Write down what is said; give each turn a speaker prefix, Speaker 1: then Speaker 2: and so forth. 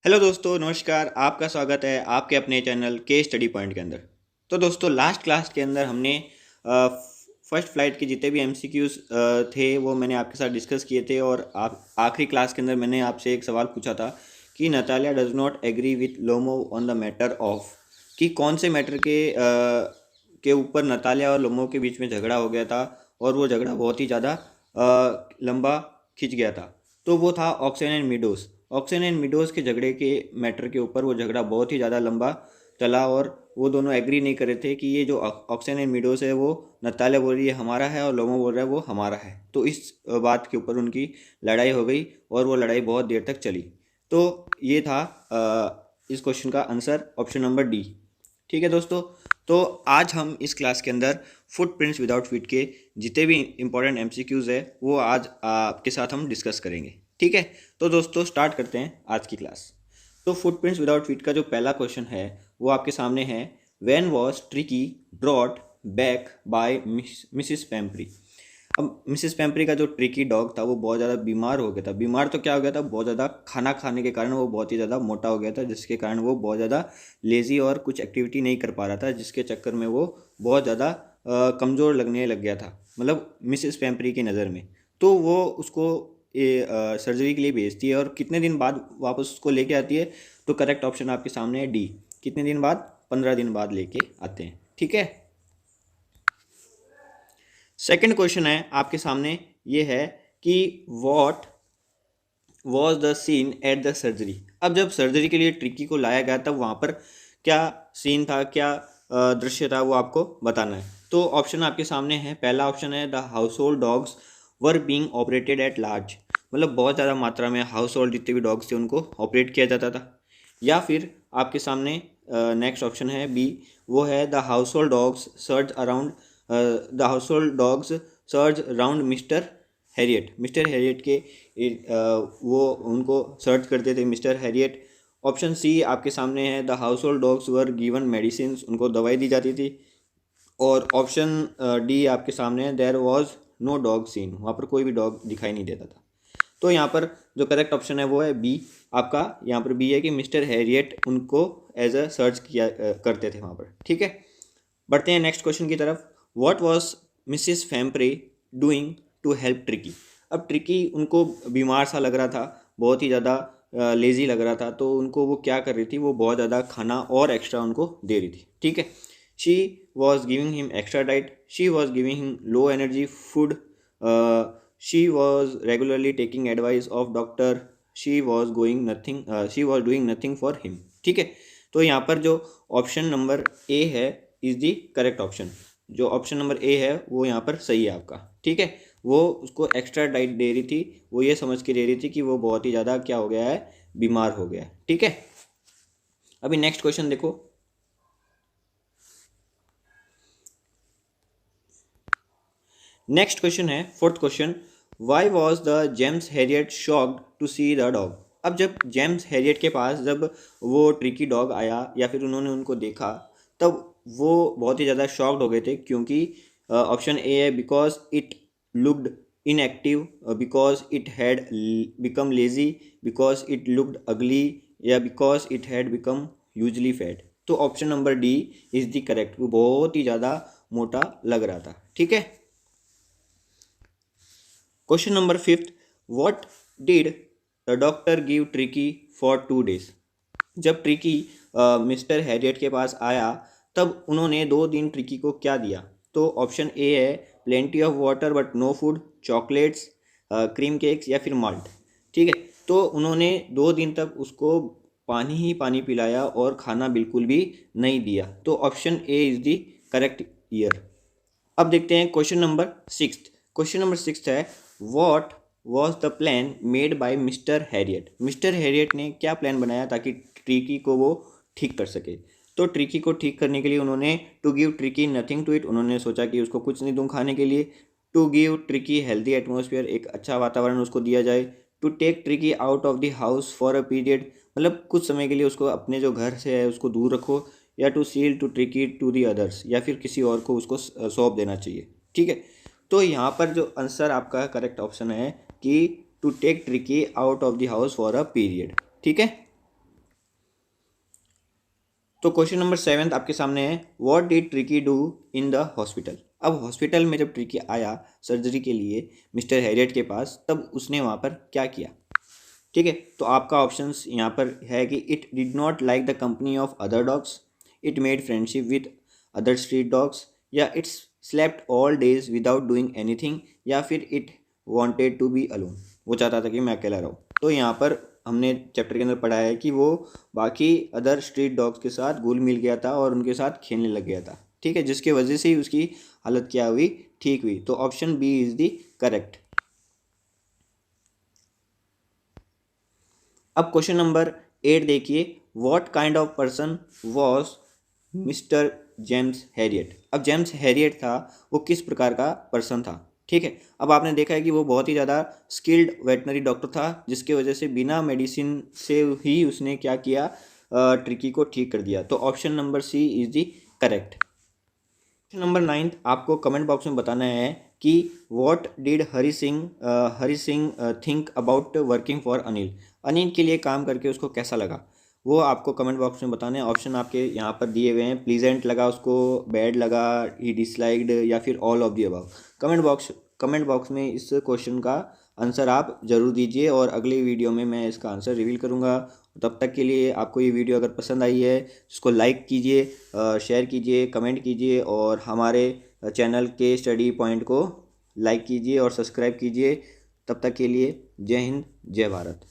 Speaker 1: Hello दोस्तों, नमस्कार। आपका स्वागत है आपके अपने चैनल के स्टडी पॉइंट के अंदर। तो दोस्तों, लास्ट क्लास के अंदर हमने फर्स्ट फ्लाइट के जितने भी एमसीक्यूज थे वो मैंने आपके साथ डिस्कस किए थे। और आप आखिरी क्लास के अंदर मैंने आपसे एक सवाल पूछा था कि Natalia does not agree with Lomov on the matter of, कि कौन से मैटर के ऊपर नतालिया और लोमोव के बीच में झगड़ा हो गया था और वो झगड़ा बहुत ही ज़्यादा लंबा खिंच गया था। तो वो था ऑक्सेन एंड मीडोस। ऑक्सेन एंड मीडोज के झगड़े के मैटर के ऊपर वो झगड़ा बहुत ही ज़्यादा लंबा चला और वो दोनों एग्री नहीं कर रहे थे कि ये जो ऑक्सेन एंड मीडोज है वो नतालिया बोल रही है हमारा है और लोमो बोल रहा है वो हमारा है। तो इस बात के ऊपर उनकी लड़ाई हो गई और वो लड़ाई बहुत देर तक चली। तो ये था इस क्वेश्चन का आंसर ऑप्शन नंबर डी। ठीक है दोस्तों, तो आज हम इस क्लास के अंदर फुटप्रिंट्स विदाउट फीट के जितने भी इंपॉर्टेंट एमसीक्यूज है वो आज आपके साथ हम डिस्कस करेंगे। ठीक है, तो दोस्तों स्टार्ट करते हैं आज की क्लास। तो फुटप्रिंट्स विदाउट फीट का जो पहला क्वेश्चन है वो आपके सामने है। When was Tricki brought back by Mrs Pumphrey. अब मिसिस पेम्प्री का जो ट्रिकी डॉग था वो बहुत ज़्यादा बीमार हो गया था। बीमार तो क्या हो गया था, बहुत ज़्यादा खाना खाने के कारण वो बहुत ही ज़्यादा मोटा हो गया था, जिसके कारण वो बहुत ज़्यादा लेज़ी और कुछ एक्टिविटी नहीं कर पा रहा था, जिसके चक्कर में वो बहुत ज़्यादा कमज़ोर लगने लग गया था, मतलब मिसिस पेम्प्री की नज़र में। तो वो उसको सर्जरी के लिए भेजती है और कितने दिन बाद वापस उसको लेके आती है। तो करेक्ट ऑप्शन आपके सामने है डी। कितने दिन बाद? 15 दिन बाद लेके आते हैं। ठीक है, सेकंड क्वेश्चन है आपके सामने, ये है कि what was the scene at the surgery. अब जब सर्जरी के लिए ट्रिकी को लाया गया तब वहाँ पर क्या सीन था, क्या दृश्य था, वो आपको बताना है। तो ऑप्शन आपके सामने है। पहला ऑप्शन है the house hold dogs were being operated at large, मतलब बहुत ज़्यादा मात्रा में हाउस होल्ड जितने भी डॉग्स थे उनको ऑपरेट किया जाता था। या फिर आपके सामने नेक्स्ट ऑप्शन है बी, वो है the house hold dogs search around the house hold dogs search around mister Herriot. Mr Harriet के वो उनको सर्च करते थे मिस्टर हैरियट। ऑप्शन सी आपके सामने है the house hold dogs were given medicine, उनको दवाई दी जाती थी। और ऑप्शन डी आपके सामने है there was no dog scene, वहाँ पर कोई भी डॉग दिखाई नहीं देता था। तो यहाँ पर जो करेक्ट ऑप्शन है वो है बी आपका। यहाँ पर बी है कि मिस्टर हैरियट उनको एज अ सर्च किया करते थे वहाँ पर। ठीक है, बढ़ते हैं नेक्स्ट क्वेश्चन की तरफ। What was Mrs Pumphrey doing to help Tricki. अब ट्रिकी उनको बीमार सा लग रहा था, बहुत ही ज़्यादा लेज़ी लग रहा था, तो उनको वो क्या कर रही थी, वो बहुत ज़्यादा खाना और एक्स्ट्रा उनको दे रही थी। ठीक है, she was giving him extra diet, she was giving him low energy food, she was regularly taking advice of doctor, she was doing nothing for him. ठीक है, तो यहाँ पर जो ऑप्शन नंबर ए है इज़ दी करेक्ट ऑप्शन। जो option number A है वो यहाँ पर सही है आपका। ठीक है, वो उसको एक्स्ट्रा डाइट दे रही थी, वो ये समझ के दे रही थी कि वो बहुत ही ज़्यादा क्या हो गया है, बीमार हो गया है। ठीक है, अभी नेक्स्ट क्वेश्चन देखो। नेक्स्ट क्वेश्चन है fourth question. Why was the James Herriot shocked to see the dog. अब जब जेम्स हैरियट के पास जब वो ट्रिकी डॉग आया या फिर उन्होंने उनको देखा, तब वो बहुत ही ज़्यादा शॉक्ड हो गए थे, क्योंकि ऑप्शन ए है because it looked inactive, because it had become lazy, because it looked ugly, या because it had become hugely fat. तो option number D is the correct, वो बहुत ही ज़्यादा मोटा लग रहा था। ठीक है, question number fifth. What did the doctor give tricky for 2 days। जब ट्रिकी मिस्टर हैरियट के पास आया तब उन्होंने 2 दिन ट्रिकी को क्या दिया। तो ऑप्शन ए है plenty of water but no food, chocolates, cream cakes, या फिर माल्ट। ठीक है, तो उन्होंने 2 दिन तक उसको पानी ही पानी पिलाया और खाना बिल्कुल भी नहीं दिया। तो option A is the correct year. अब देखते हैं question number six. Question number six है what was the plan made by Mr Herriot. Mr Herriot ने क्या प्लान बनाया ताकि ट्रिकी को वो ठीक कर सके। तो ट्रिकी को ठीक करने के लिए उन्होंने to give Tricki nothing to it, उन्होंने सोचा कि उसको कुछ नहीं दूँ खाने के लिए। To give Tricki healthy atmosphere, एक अच्छा वातावरण उसको दिया जाए। To take Tricki out of the house for a period, मतलब कुछ समय के लिए उसको अपने जो घर से है उसको दूर रखो। या to sell to Tricki to the others, या फिर किसी और को उसको सौंप देना चाहिए। ठीक है, तो यहाँ पर जो आंसर आपका करेक्ट ऑप्शन है कि to take Tricki out of the house for a period. ठीक है, तो क्वेश्चन नंबर 7 आपके सामने है, what did Tricki do in the hospital. अब हॉस्पिटल में जब ट्रिकी आया सर्जरी के लिए मिस्टर हैरियट के पास, तब उसने वहाँ पर क्या किया। ठीक है, तो आपका ऑप्शंस यहाँ पर है कि it did not like the company of other dogs, it made friendship with other street dogs, या its slept all days without doing anything, या फिर it wanted to be alone, वो चाहता था कि मैं अकेला रहूँ। तो यहाँ पर हमने चैप्टर के अंदर पढ़ा है कि वो बाकी अदर स्ट्रीट डॉग्स के साथ घुल मिल गया था और उनके साथ खेलने लग गया था। ठीक है, जिसके वजह से ही उसकी हालत क्या हुई, ठीक हुई। तो option B is the correct. अब क्वेश्चन नंबर 8 देखिए, what kind of person was Mister James Herriot. अब जेम्स हैरियट था वो किस प्रकार का पर्सन था। ठीक है, अब आपने देखा है कि वो बहुत ही ज़्यादा स्किल्ड वेटनरी डॉक्टर था, जिसके वजह से बिना मेडिसिन से ही उसने क्या किया, ट्रिकी को ठीक कर दिया। तो option number C is the correct. Question number 9 आपको कमेंट बॉक्स में बताना है कि what did Hari Singh think about working for Anil. Anil के लिए काम करके उसको कैसा लगा, वो आपको कमेंट बॉक्स में बताना है। ऑप्शन आपके यहाँ पर दिए हुए हैं, प्लीजेंट लगा उसको, बैड लगा, ही डिसलाइक्ड, या फिर all of the above. Comment box में इस क्वेश्चन का आंसर आप ज़रूर दीजिए और अगले वीडियो में मैं इसका आंसर रिवील करूँगा। तब तक के लिए आपको ये वीडियो अगर पसंद आई है इसको लाइक कीजिए, शेयर कीजिए, कमेंट कीजिए और हमारे चैनल के स्टडी पॉइंट को लाइक कीजिए और सब्सक्राइब कीजिए। तब तक के लिए जय हिंद, जय भारत।